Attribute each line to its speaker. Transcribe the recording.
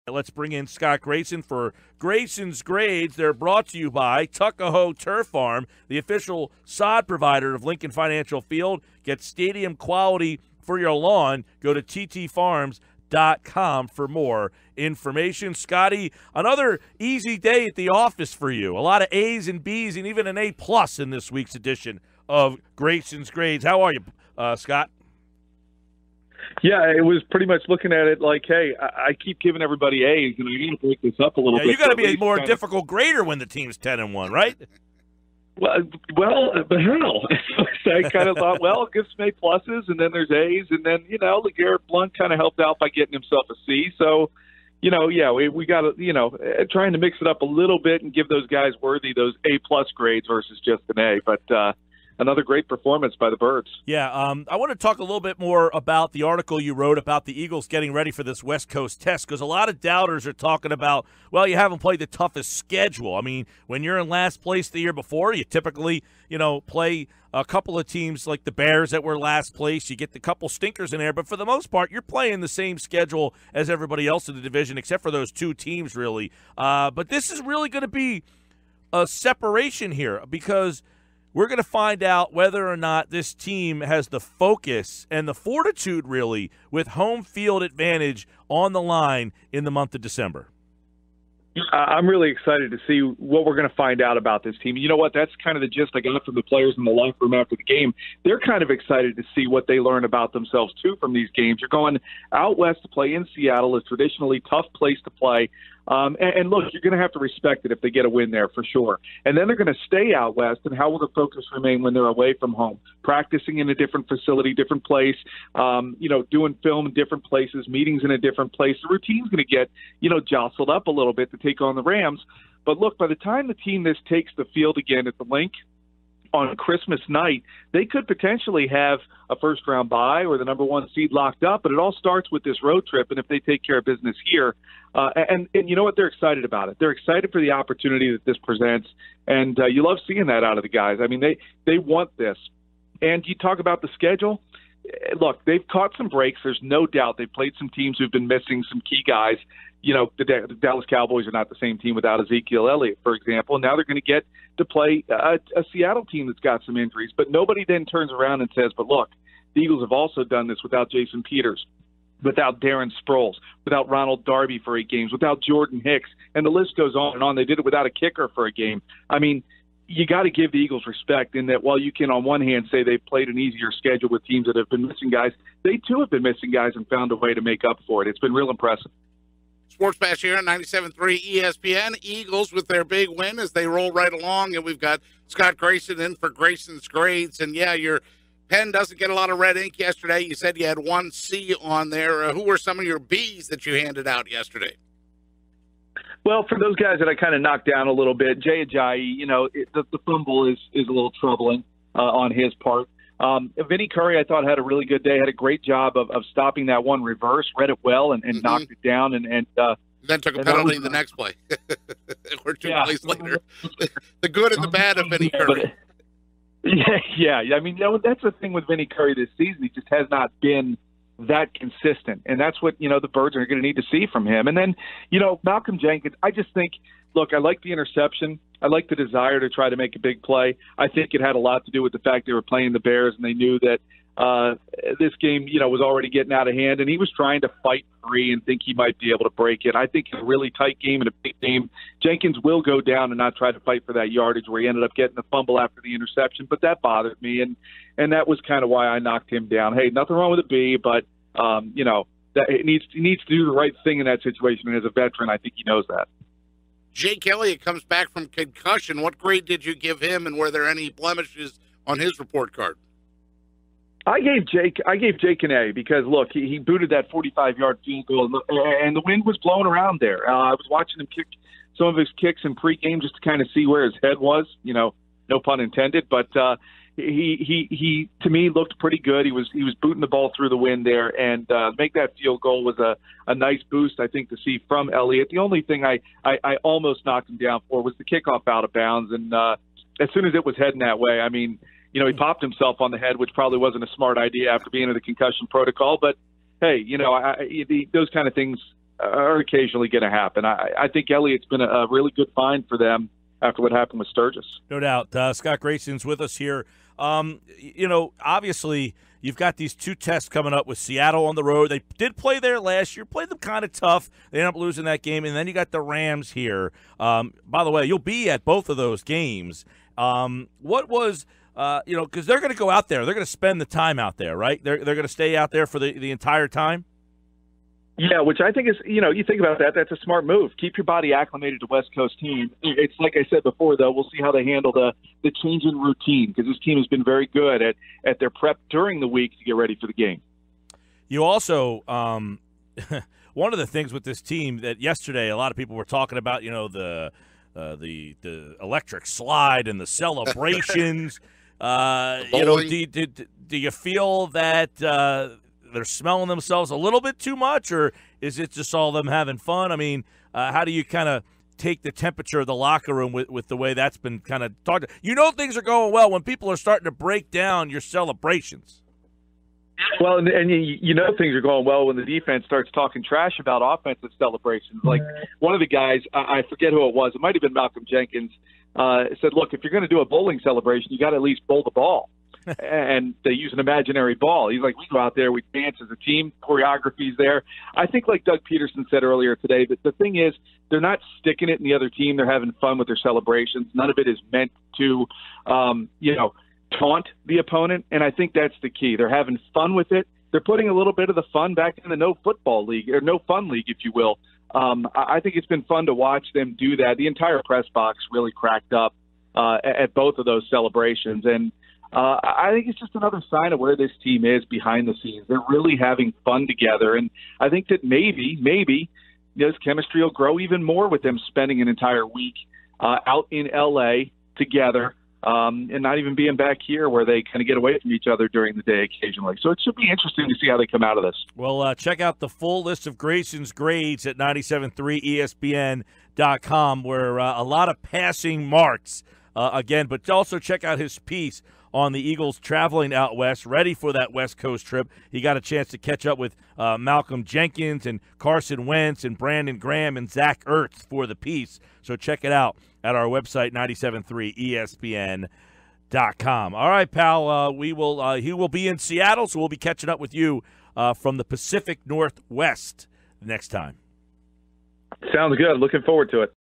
Speaker 1: Let's bring in Scott Grayson for Grayson's Grades. They're brought to you by Tuckahoe Turf Farm, the official sod provider of Lincoln Financial Field. Get stadium quality for your lawn. Go to ttfarms.com for more information. Scotty, another easy day at the office for you. A lot of A's and B's and even an A+ in this week's edition of Grayson's Grades. How are you, Scott?
Speaker 2: Yeah, it was pretty much looking at it like, hey, I keep giving everybody A's, and I got to break this up a little bit.
Speaker 1: You got to be a more difficult grader when the team's 10-1, right?
Speaker 2: Well, but hell, I kind of thought, well, give some A+, and then there's A's, and then LeGarrette Blount kind of helped out by getting himself a C. So, we got to, trying to mix it up a little bit and give those guys worthy those A+ grades versus just an A. But another great performance by the Birds.
Speaker 1: Yeah, I want to talk a little bit more about the article you wrote about the Eagles getting ready for this West Coast test, because a lot of doubters are talking about, well, you haven't played the toughest schedule. I mean, when you're in last place the year before, you typically, play a couple of teams like the Bears that were last place. You get the couple stinkers in there, but for the most part, you're playing the same schedule as everybody else in the division, except for those two teams, really. But this is really going to be a separation here, because we're going to find out whether or not this team has the focus and the fortitude, really, with home field advantage on the line in the month of December.
Speaker 2: I'm really excited to see what we're going to find out about this team. You know what? That's kind of the gist I got from the players in the locker room after the game. They're kind of excited to see what they learn about themselves, too, from these games. You're going out west to play in Seattle, a traditionally tough place to play. And look, you're going to have to respect it if they get a win there for sure. And then they're going to stay out west, and how will the focus remain when they're away from home? Practicing in a different facility, different place, doing film in different places, meetings in a different place. The routine's going to get, jostled up a little bit to take on the Rams. But look, by the time the team takes the field again at the Link on Christmas night, they could potentially have a first-round bye or the number one seed locked up, but it all starts with this road trip, and if they take care of business here, and you know what, they're excited about it. They're excited for the opportunity that this presents, and you love seeing that out of the guys. I mean, they want this. And you talk about the schedule. Look, they've caught some breaks. There's no doubt they've played some teams who've been missing some key guys. The Dallas Cowboys are not the same team without Ezekiel Elliott, for example. Now they're going to get to play a Seattle team that's got some injuries. But nobody then turns around and says, but look, the Eagles have also done this without Jason Peters, without Darren Sproles, without Ronald Darby for 8 games, without Jordan Hicks, and the list goes on and on. They did it without a kicker for a game. I mean, you got to give the Eagles respect in that while you can on one hand say they've played an easier schedule with teams that have been missing guys, they too have been missing guys and found a way to make up for it. It's been real impressive.
Speaker 3: Sports Bash here on 97.3 ESPN. Eagles with their big win as they roll right along, and we've got Scott Grayson in for Grayson's Grades. And, yeah, your pen doesn't get a lot of red ink yesterday. You said you had 1 C on there. Who were some of your B's that you handed out yesterday?
Speaker 2: Well, for those guys that I kind of knocked down a little bit, Jay Ajayi, the fumble is a little troubling on his part. Vinny Curry, I thought, had a really good day, had a great job of stopping that one reverse, read it well, and knocked it down. And
Speaker 3: then took a penalty in the next play. Or two plays later. The good and the bad of Vinny Curry.
Speaker 2: Yeah. I mean, that's the thing with Vinny Curry this season. He just has not been that consistent. And that's what, the Birds are going to need to see from him. And then, Malcolm Jenkins, I just think, look, I like the interception. I like the desire to try to make a big play. I think it had a lot to do with the fact they were playing the Bears and they knew that this game, was already getting out of hand, and he was trying to fight free and think he might be able to break it. I think in a really tight game and a big game, Jenkins will go down and not try to fight for that yardage where he ended up getting the fumble after the interception, but that bothered me, and that was kind of why I knocked him down. Hey, nothing wrong with a B, but, that he needs to do the right thing in that situation, and as a veteran, I think he knows that.
Speaker 3: Jake Elliott comes back from concussion. What grade did you give him, and were there any blemishes on his report card?
Speaker 2: I gave Jake an A because, look, he booted that 45-yard field goal, and the wind was blowing around there. I was watching him kick some of his kicks in pregame just to kind of see where his head was, no pun intended, but he to me looked pretty good. He was booting the ball through the wind there, and make that field goal was a nice boost, I think, to see from Elliott. The only thing I almost knocked him down for was the kickoff out of bounds, and as soon as it was heading that way, I mean, he popped himself on the head, which probably wasn't a smart idea after being in the concussion protocol. But hey, those kind of things are occasionally going to happen. I think Elliott's been a really good find for them after what happened with Sturgis.
Speaker 1: No doubt. Scott Grayson's with us here. Obviously, you've got these two tests coming up with Seattle on the road. They did play there last year, played them kind of tough. They ended up losing that game. And then you got the Rams here. By the way, you'll be at both of those games. What was because they're going to go out there. They're going to spend the time out there, right? They're going to stay out there for the entire time?
Speaker 2: Yeah, which I think is, you think about that, that's a smart move. Keep your body acclimated to West Coast team. It's like I said before, though, we'll see how they handle the change in routine, because this team has been very good at their prep during the week to get ready for the game.
Speaker 1: You also, one of the things with this team that yesterday a lot of people were talking about, the electric slide and the celebrations. Do you feel that they're smelling themselves a little bit too much, or is it just all them having fun? I mean, how do you kind of take the temperature of the locker room with the way that's been kind of talked? Things are going well when people are starting to break down your celebrations.
Speaker 2: Well, and things are going well when the defense starts talking trash about offensive celebrations. Like one of the guys, I forget who it was, it might have been Malcolm Jenkins, said, look, if you're going to do a bowling celebration, you got to at least bowl the ball. And they use an imaginary ball. He's like, we go out there, we dance as a team, choreography's there. I think like Doug Peterson said earlier today, but the thing is, they're not sticking it in the other team. They're having fun with their celebrations. None of it is meant to, taunt the opponent, and I think that's the key. They're having fun with it. They're putting a little bit of the fun back in the no football league, or no fun league, if you will. I think it's been fun to watch them do that. The entire press box really cracked up at both of those celebrations, and I think it's just another sign of where this team is behind the scenes. They're really having fun together, and I think that maybe this chemistry will grow even more with them spending an entire week out in L.A. together, and not even being back here where they kind of get away from each other during the day occasionally. So it should be interesting to see how they come out of this.
Speaker 1: Well, check out the full list of Grayson's grades at 97.3ESPN.com, where a lot of passing marks again, but also check out his piece on the Eagles traveling out west, ready for that West Coast trip. He got a chance to catch up with Malcolm Jenkins and Carson Wentz and Brandon Graham and Zach Ertz for the piece. So check it out at our website, 97.3ESPN.com. All right, pal, he will be in Seattle, so we'll be catching up with you from the Pacific Northwest next time.
Speaker 2: Sounds good. Looking forward to it.